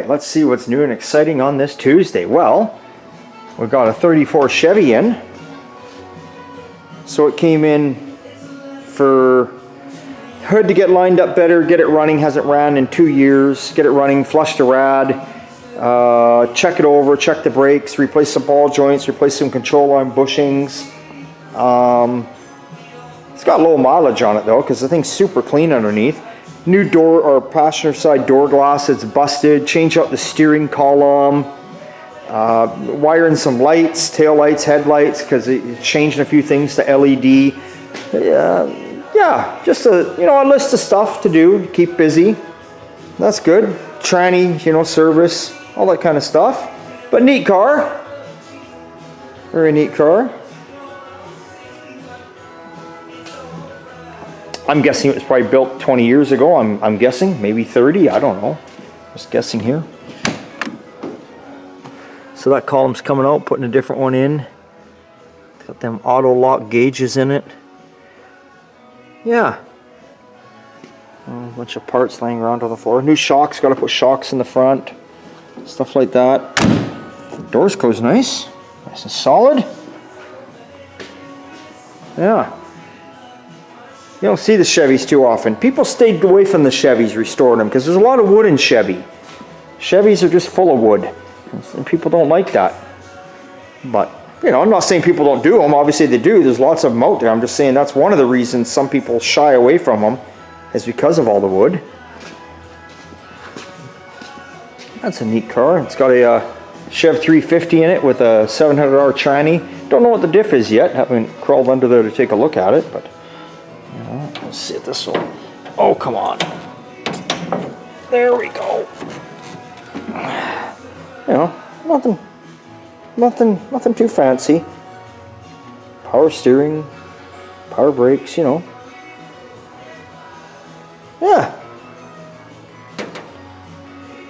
right, let's see what's new and exciting on this Tuesday. Well, we got a 34 Chevy in. So it came in for hood to get lined up better, get it running, hasn't ran in 2 years, get it running, flush the rad, check it over, check the brakes, replace some ball joints, replace some control arm bushings. It's got low mileage on it though, because the thing's super clean underneath. New door or passenger side door glass, it's busted. Change out the steering column. Wiring some lights, tail lights, headlights, because it changed a few things to LED. Yeah, just a list of stuff to do to keep busy. That's good. Tranny, service, all that kind of stuff. But neat car. Very neat car. I'm guessing it was probably built 20 years ago. I'm guessing, maybe 30, I don't know. Just guessing here. So that column's coming out, putting a different one in. Got them auto lock gauges in it. Yeah. A bunch of parts laying around on the floor. New shocks, got to put shocks in the front. Stuff like that. Doors close nice. Nice and solid. Yeah. You don't see the Chevys too often. People stayed away from the Chevys, restored them, because there's a lot of wood in Chevy. Chevys are just full of wood. And people don't like that. But, I'm not saying people don't do them. Obviously they do. There's lots of them out there. I'm just saying that's one of the reasons some people shy away from them, is because of all the wood. That's a neat car. It's got a Chev 350 in it with a 700R tranny. Don't know what the diff is yet. Haven't crawled under there to take a look at it, but let's see if this will. Oh, come on. There we go. Nothing too fancy. Power steering, power brakes, Yeah.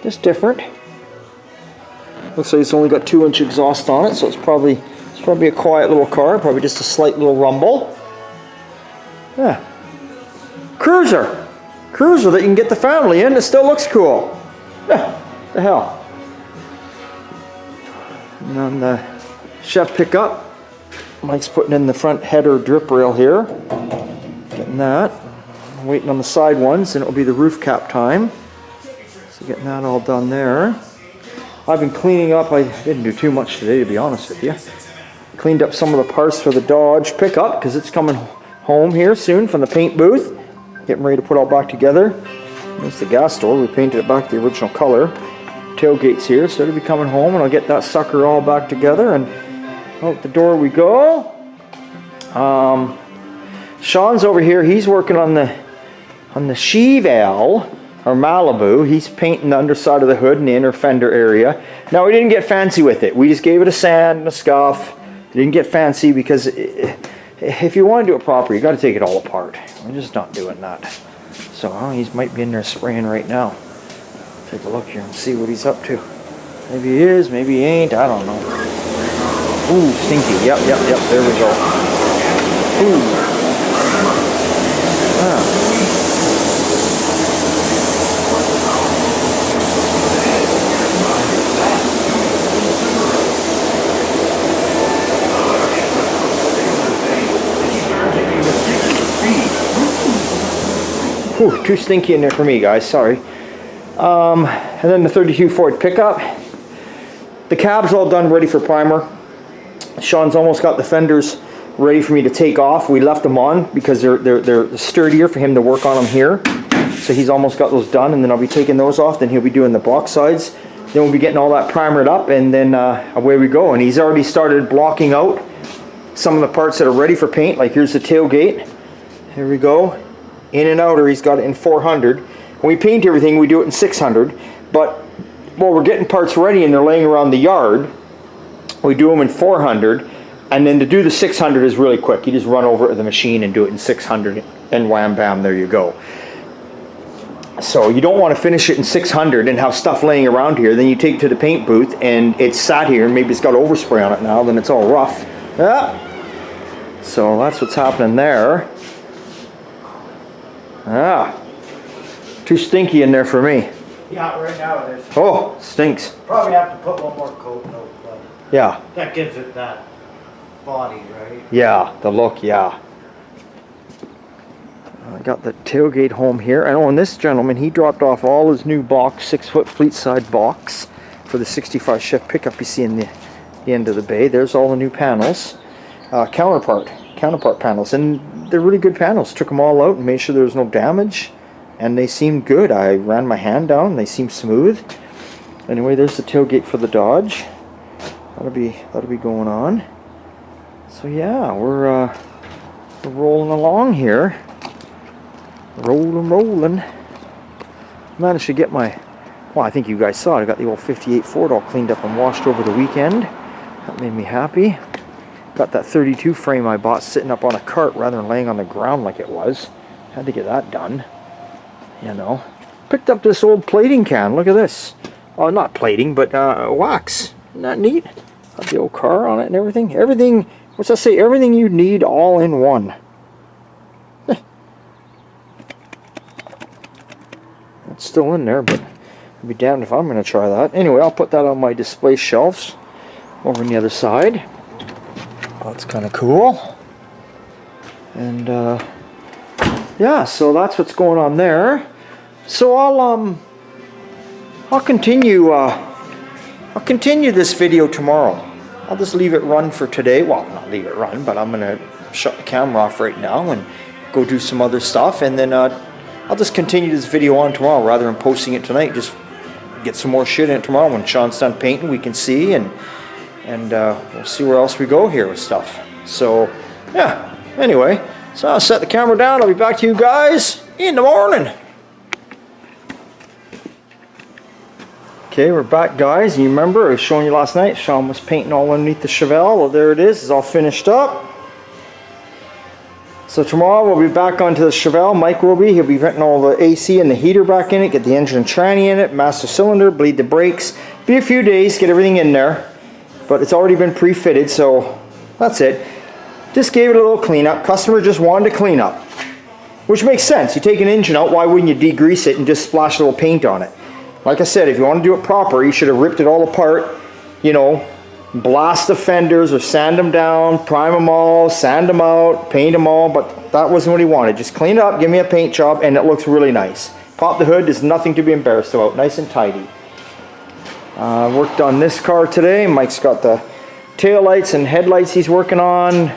Just different. Looks like it's only got 2-inch exhaust on it, so it's probably a quiet little car, probably just a slight little rumble. Yeah. Cruiser that you can get the family in. It still looks cool. Yeah. The hell. And on the Chev pickup, Mike's putting in the front header drip rail here. Getting that. I'm waiting on the side ones, and it'll be the roof cap time. So getting that all done there. I've been cleaning up. I didn't do too much today, to be honest with you. Cleaned up some of the parts for the Dodge pickup, because it's coming home here soon from the paint booth. Getting ready to put all back together. There's the gas door. We painted it back the original color. Tailgate's here, so it'll be coming home, and I'll get that sucker all back together, and out the door we go. Sean's over here. He's working on the Chevelle or Malibu. He's painting the underside of the hood and the inner fender area. Now, we didn't get fancy with it. We just gave it a sand and a scuff. Didn't get fancy because if you want to do it proper, you got to take it all apart. We're just not doing that. So he might be in there spraying right now. Take a look here and see what he's up to. Maybe he is, maybe he ain't, I don't know. Ooh, stinky. Yep, there we go. Ooh. Whew, too stinky in there for me, guys, sorry. And then the 32 Ford pickup. The cab's all done, ready for primer. Sean's almost got the fenders ready for me to take off. We left them on because they're sturdier for him to work on them here. So he's almost got those done, and then I'll be taking those off. Then he'll be doing the box sides. Then we'll be getting all that primered up, and then away we go. And he's already started blocking out some of the parts that are ready for paint. Like here's the tailgate. Here we go. In and outer, he's got it in 400. When we paint everything, we do it in 600. But while we're getting parts ready and they're laying around the yard, we do them in 400. And then to do the 600 is really quick. You just run over to the machine and do it in 600, and wham bam, there you go. So you don't want to finish it in 600 and have stuff laying around here. Then you take it to the paint booth and it's sat here, and maybe it's got overspray on it now, then it's all rough. Yeah. So that's what's happening there. Too stinky in there for me. Yeah, right now it is. Oh, stinks. Probably have to put one more coat though, but Yeah. that gives it that body, right? Yeah, the look, yeah. I got the tailgate home here. I know, and this gentleman, he dropped off all his new box, 6-foot fleet side box for the 65 Chevy pickup you see in the end of the bay. There's all the new panels, counterpart panels, and they're really good panels. Took them all out and made sure there was no damage, and they seemed good. I ran my hand down and they seem smooth. Anyway, there's the tailgate for the Dodge. That'll be going on. So yeah, we're rolling along here. Rolling. Managed to get my, well, I think you guys saw it. I got the old 58 Ford all cleaned up and washed over the weekend. That made me happy. Got that 32 frame I bought sitting up on a cart rather than laying on the ground like it was. Had to get that done. You know. Picked up this old plating can. Look at this. Oh, not plating, but wax. Isn't that neat? Got the old car on it and everything. Everything, what's that say? Everything you need all in one. It's still in there, but I'll be damned if I'm going to try that. Anyway, I'll put that on my display shelves over on the other side. That's kind of cool. And yeah, so that's what's going on there. So I'll continue this video tomorrow. I'll just leave it run for today. Well, not leave it run, but I'm going to shut the camera off right now and go do some other stuff, and then I'll just continue this video on tomorrow rather than posting it tonight. Just get some more shit in it tomorrow when Sean's done painting. We can see, and we'll see where else we go here with stuff. So yeah, anyway, so I'll set the camera down. I'll be back to you guys in the morning. Okay, we're back, guys. You remember I was showing you last night, Sean was painting all underneath the Chevelle. Well, there it is. It's all finished up. So tomorrow we'll be back onto the Chevelle. Mike will be. He'll be venting all the AC and the heater back in it, get the engine and tranny in it, master cylinder, bleed the brakes. Be a few days, get everything in there. But it's already been pre-fitted, so that's it. Just gave it a little cleanup. Customer just wanted to clean up, which makes sense. You take an engine out, why wouldn't you degrease it and just splash a little paint on it? Like I said, if you want to do it proper, you should have ripped it all apart, you know, blast the fenders or sand them down, prime them all, sand them out, paint them all, but that wasn't what he wanted. Just clean it up, give me a paint job, and it looks really nice. Pop the hood, there's nothing to be embarrassed about, nice and tidy. Worked on this car today. Mike's got the tail lights and headlights he's working on.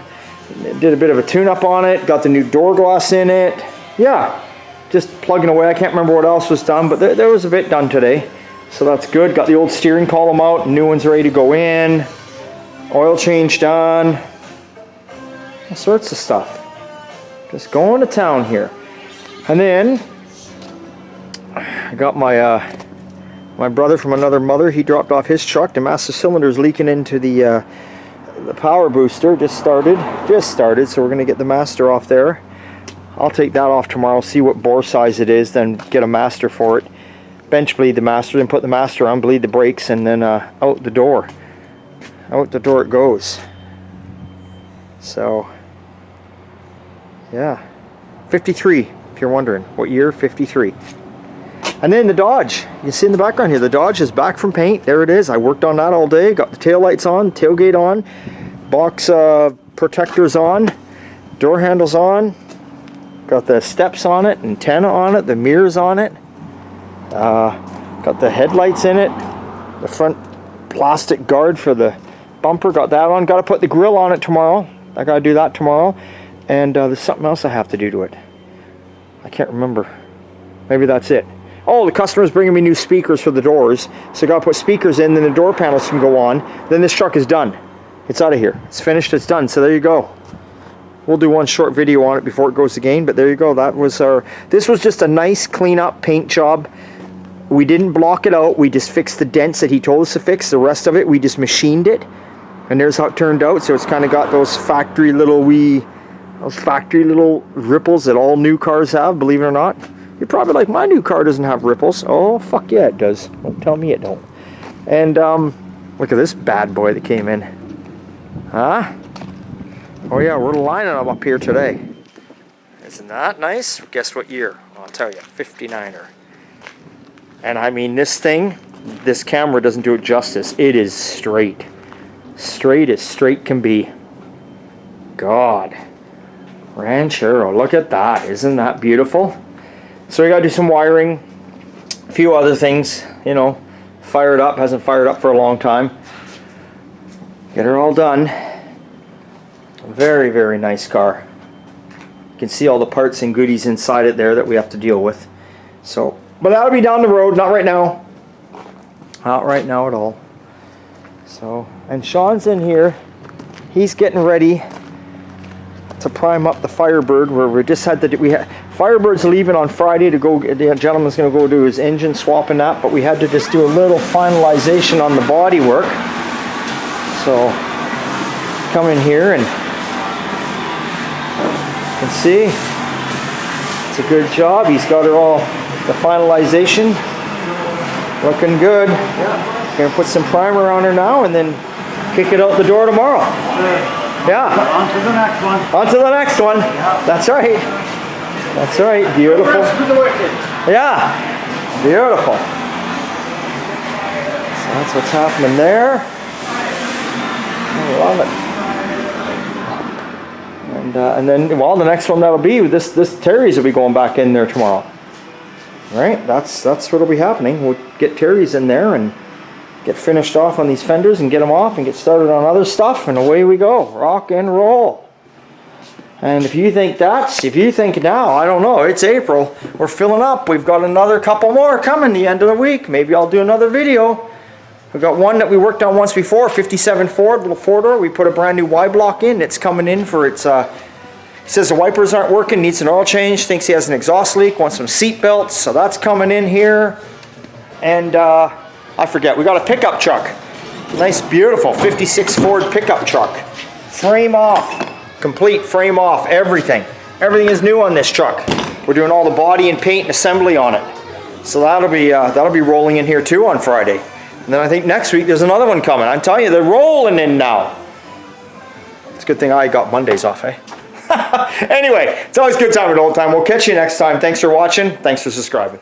Did a bit of a tune-up on it, got the new door glass in it. Yeah, just plugging away. I can't remember what else was done, but there was a bit done today. So that's good. Got the old steering column out, new one's ready to go in. Oil change done. All sorts of stuff. Just going to town here. And then I got my brother from another mother. He dropped off his truck. The master cylinder's leaking into the power booster. Just started. So we're gonna get the master off there. I'll take that off tomorrow, see what bore size it is, then get a master for it. Bench bleed the master, then put the master on, bleed the brakes, and then out the door. Out the door it goes. So, yeah. 53, if you're wondering. What year? 53. And then the Dodge. You see in the background here, the Dodge is back from paint. There it is. I worked on that all day. Got the tail lights on, tailgate on, box protectors on, door handles on. Got the steps on it, antenna on it, the mirrors on it. Got the headlights in it, the front plastic guard for the bumper, got that on. Got to put the grill on it tomorrow. I got to do that tomorrow. And there's something else I have to do to it. I can't remember. Maybe that's it. Oh, the customer's bringing me new speakers for the doors. So I got to put speakers in, then the door panels can go on. Then this truck is done. It's out of here. It's finished, it's done. So there you go. We'll do one short video on it before it goes again, but there you go. That was this was just a nice clean up paint job. We didn't block it out. We just fixed the dents that he told us to fix. The rest of it, we just machined it. And there's how it turned out. So it's kind of got those factory little ripples that all new cars have, believe it or not. You're probably like, my new car doesn't have ripples. Oh, fuck yeah, it does. Don't tell me it don't. And look at this bad boy that came in. Huh? Oh yeah, we're lining them up here today. Isn't that nice? Guess what year? I'll tell you, 59er. And I mean, this thing, this camera doesn't do it justice. It is straight. Straight as straight can be. God. Ranchero, look at that. Isn't that beautiful? So we gotta do some wiring. A few other things, you know. Fire it up, hasn't fired up for a long time. Get her all done. Very, very nice car. You can see all the parts and goodies inside it there that we have to deal with. So, but that'll be down the road, not right now. Not right now at all. So, and Sean's in here. He's getting ready to prime up the Firebird, where we just had to Firebird's leaving on Friday to go. The gentleman's going to go do his engine swap and that, but we had to just do a little finalization on the bodywork. So, come in here and you can see it's a good job. He's got her all, the finalization looking good. Yeah. Gonna put some primer on her now and then kick it out the door tomorrow. Yeah. On to the next one. On to the next one. Yeah. That's right. That's right. Beautiful. Rest for the wicked. Yeah. Beautiful. So that's what's happening there. I love it. And then, well, the next one that'll be this Terry's will be going back in there tomorrow. Right? That's what'll be happening. We'll get Terry's in there and get finished off on these fenders and get them off and get started on other stuff, and away we go. Rock and roll. And if you think now, I don't know, it's April, we're filling up. We've got another couple more coming the end of the week. Maybe I'll do another video. We've got one that we worked on once before, 57 Ford, little four-door. We put a brand new Y block in. It's coming in for its, he says the wipers aren't working, needs an oil change, thinks he has an exhaust leak, wants some seat belts, so that's coming in here. And I forget, we got a pickup truck. Nice, beautiful 56 Ford pickup truck. Frame off, complete frame off, everything. Everything is new on this truck. We're doing all the body and paint and assembly on it. So that'll be rolling in here too on Friday. And then I think next week there's another one coming. I'm telling you, they're rolling in now. It's a good thing I got Mondays off, eh? Anyway, it's always a good time at old time. We'll catch you next time. Thanks for watching. Thanks for subscribing.